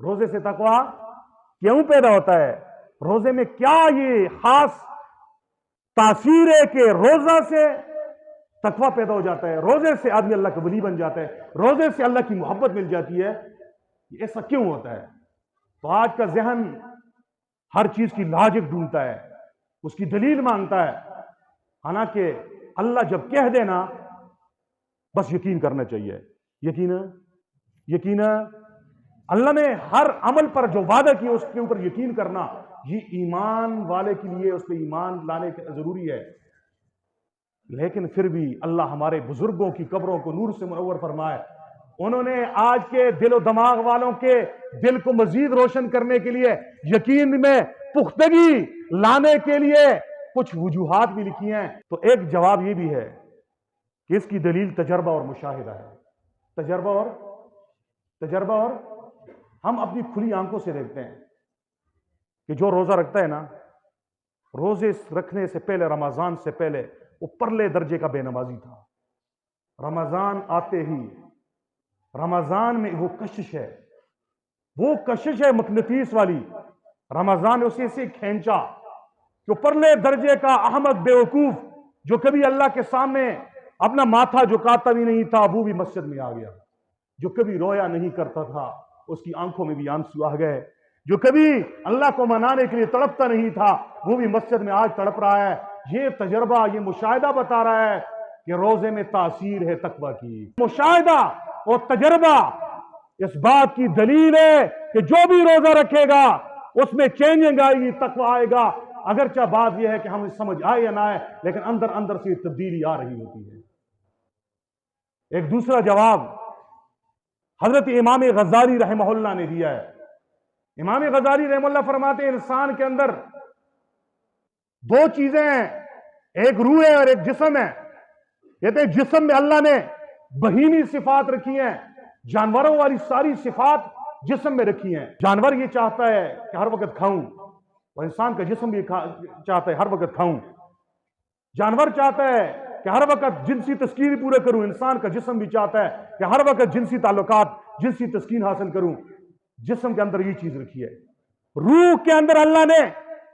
روزے سے تقوی کیوں پیدا ہوتا ہے؟ روزے میں کیا یہ خاص تاثیر ہے کہ روزہ سے تقوی پیدا ہو جاتا ہے، روزے سے آدمی اللہ کا ولی بن جاتا ہے، روزے سے اللہ کی محبت مل جاتی ہے؟ ایسا کیوں ہوتا ہے؟ تو آج کا ذہن ہر چیز کی لاجک ڈھونڈتا ہے، اس کی دلیل مانگتا ہے، حالانکہ اللہ جب کہہ دینا بس یقین کرنا چاہیے۔ یقین اللہ نے ہر عمل پر جو وعدہ کیا اس کے اوپر یقین کرنا، یہ ایمان والے کے لیے اس پہ ایمان لانے ضروری ہے۔ لیکن پھر بھی اللہ ہمارے بزرگوں کی قبروں کو نور سے منور فرمائے، انہوں نے آج کے دل و دماغ والوں کے دل کو مزید روشن کرنے کے لیے، یقین میں پختگی لانے کے لیے کچھ وجوہات بھی لکھی ہیں۔ تو ایک جواب یہ بھی ہے کہ اس کی دلیل تجربہ اور مشاہدہ ہے۔ تجربہ اور ہم اپنی کھلی آنکھوں سے دیکھتے ہیں کہ جو روزہ رکھتا ہے نا، روزے رکھنے سے پہلے، رمضان سے پہلے وہ پرلے درجے کا بے نمازی تھا۔ رمضان آتے ہی، رمضان میں وہ کشش ہے مقناطیس والی، رمضان نے اسے سے کھینچا جو پرلے درجے کا احمق بیوقوف، جو کبھی اللہ کے سامنے اپنا ماتھا جھکاتا بھی نہیں تھا، وہ بھی مسجد میں آ گیا۔ جو کبھی رویا نہیں کرتا تھا، اس کی آنکھوں میں بھی آنسو آ گئے۔ جو کبھی اللہ کو منانے کے لیے تڑپتا نہیں تھا، وہ بھی مسجد میں آج تڑپ رہا ہے۔ یہ تجربہ، یہ مشاہدہ بتا رہا ہے کہ روزے میں تاثیر ہے تقوی کی۔ مشاہدہ اور تجربہ اس بات کی دلیل ہے کہ جو بھی روزہ رکھے گا اس میں چینجنگ آئے گی، تقوی آئے گا۔ اگرچہ بات یہ ہے کہ ہمیں سمجھ آئے یا نہ آئے، لیکن اندر اندر سے تبدیلی آ رہی ہوتی ہے۔ ایک دوسرا جواب حضرت امام غزالی رحمہ اللہ نے دیا ہے۔ امام غزالی رحمہ اللہ فرماتے ہیں انسان کے اندر دو چیزیں ہیں، ایک روح ہے اور ایک جسم ہے۔ کہتے ہیں جسم میں اللہ نے بہیمی صفات رکھی ہیں، جانوروں والی ساری صفات جسم میں رکھی ہیں۔ جانور یہ چاہتا ہے کہ ہر وقت کھاؤں، اور انسان کا جسم بھی چاہتا ہے ہر وقت کھاؤں۔ جانور چاہتا ہے کہ ہر وقت جنسی تسکین پورے کروں، انسان کا جسم بھی چاہتا ہے کہ ہر وقت جنسی تعلقات، جنسی تسکین حاصل کروں۔ جسم کے اندر یہ چیز رکھی ہے۔ روح کے اندر اللہ نے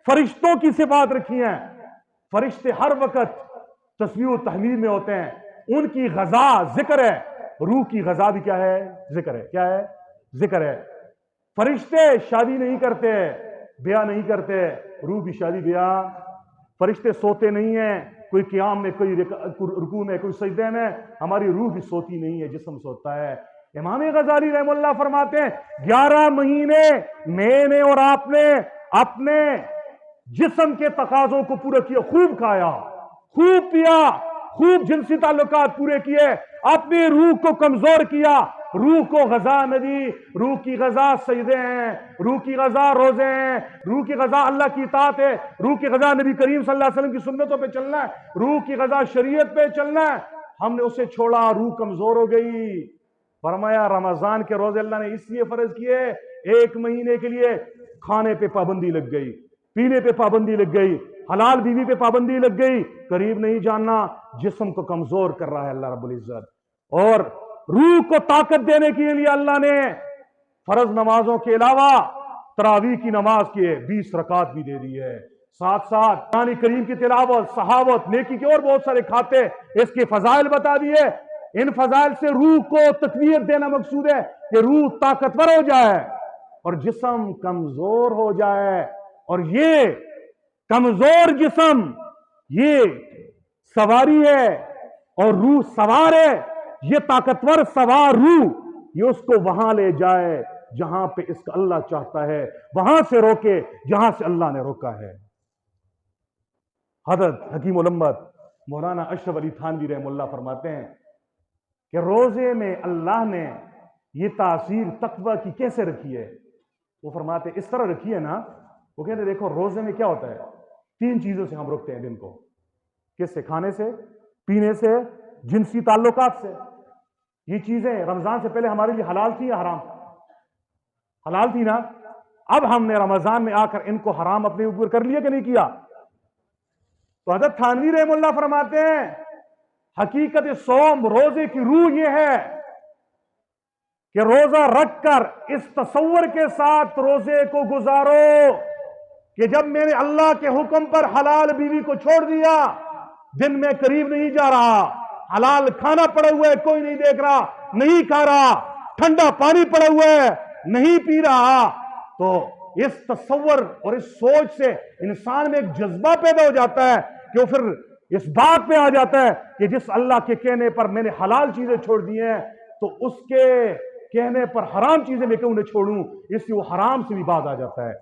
فرشتوں کی صفات رکھی ہیں۔ فرشتے ہر وقت تسبیح و تحمیل میں ہوتے ہیں، ان کی غذا ذکر ہے۔ روح کی غذا بھی کیا ہے؟ ذکر ہے۔ کیا ہے؟ ذکر ہے۔ فرشتے شادی نہیں کرتے، بیاہ نہیں کرتے، روح بھی شادی بیاہ۔ فرشتے سوتے نہیں ہیں، کوئی قیام میں، کوئی رکوع میں، کوئی سجدے میں، ہماری روح بھی سوتی نہیں ہے، جسم سوتا ہے۔ امام غزالی رحمہ اللہ فرماتے ہیں 11 مہینے میں نے اور آپ نے اپنے جسم کے تقاضوں کو پورا کیا، خوب کھایا، خوب پیا، خوب جنسی تعلقات پورے کیے، اپنی روح کو کمزور کیا۔ روح کو غذا نہ دی۔ روح کی غذا سجدے ہیں، روح کی غذا روزے ہیں، روح کی غذا اللہ کی اطاعت ہے، روح کی غذا نبی کریم صلی اللہ علیہ وسلم کی سنتوں پہ چلنا ہے، روح کی غذا شریعت پہ چلنا ہے۔ ہم نے اسے چھوڑا، روح کمزور ہو گئی۔ فرمایا رمضان کے روزے اللہ نے اس لیے فرض کیے، 1 مہینے کے لیے کھانے پہ پابندی لگ گئی، پینے پہ پابندی لگ گئی، حلال بیوی پہ پابندی لگ گئی، قریب نہیں جاننا، جسم کو کمزور کر رہا ہے اللہ رب العزت۔ اور روح کو طاقت دینے کے لیے اللہ نے فرض نمازوں کے علاوہ تراویح کی نماز کے 20 رکعت بھی دے دی ہے۔ ساتھ ساتھ قرآن کریم کی تلاوت، صحاوت، نیکی کے اور بہت سارے کھاتے، اس کے فضائل بتا دیے۔ ان فضائل سے روح کو تقویت دینا مقصود ہے کہ روح طاقتور ہو جائے اور جسم کمزور ہو جائے۔ اور یہ کمزور جسم یہ سواری ہے اور روح سوار ہے۔ یہ طاقتور سوار روح یہ اس کو وہاں لے جائے جہاں پہ اس کا اللہ چاہتا ہے، وہاں سے روکے جہاں سے اللہ نے روکا ہے۔ حضرت حکیم الامت مولانا اشرف علی تھانوی رحمہ اللہ فرماتے ہیں کہ روزے میں اللہ نے یہ تاثیر تقوی کی کیسے رکھی ہے؟ وہ فرماتے ہیں اس طرح رکھی ہے نا، وہ کہتے ہیں دیکھو روزے میں کیا ہوتا ہے، 3 چیزوں سے ہم روکتے ہیں دن کو۔ کس سے؟ کھانے سے، پینے سے، جنسی تعلقات سے۔ یہ چیزیں رمضان سے پہلے ہمارے لیے حلال تھی یا حرام؟ حلال تھی نا۔ اب ہم نے رمضان میں آ کر ان کو حرام اپنے اوپر کر لیا کہ نہیں کیا؟ تو حضرت تھانوی رحمہ اللہ فرماتے ہیں حقیقت صوم، روزے کی روح یہ ہے کہ روزہ رکھ کر اس تصور کے ساتھ روزے کو گزارو کہ جب میں نے اللہ کے حکم پر حلال بیوی کو چھوڑ دیا، دن میں قریب نہیں جا رہا، حلال کھانا پڑا ہوا ہے کوئی نہیں دیکھ رہا، نہیں کھا رہا، ٹھنڈا پانی پڑا ہوا ہے نہیں پی رہا، تو اس تصور اور اس سوچ سے انسان میں ایک جذبہ پیدا ہو جاتا ہے کہ وہ پھر اس بات پہ آ جاتا ہے کہ جس اللہ کے کہنے پر میں نے حلال چیزیں چھوڑ دی ہیں تو اس کے کہنے پر حرام چیزیں میں کیوں نہ چھوڑوں، اس سے وہ حرام سے بھی باز آ جاتا ہے۔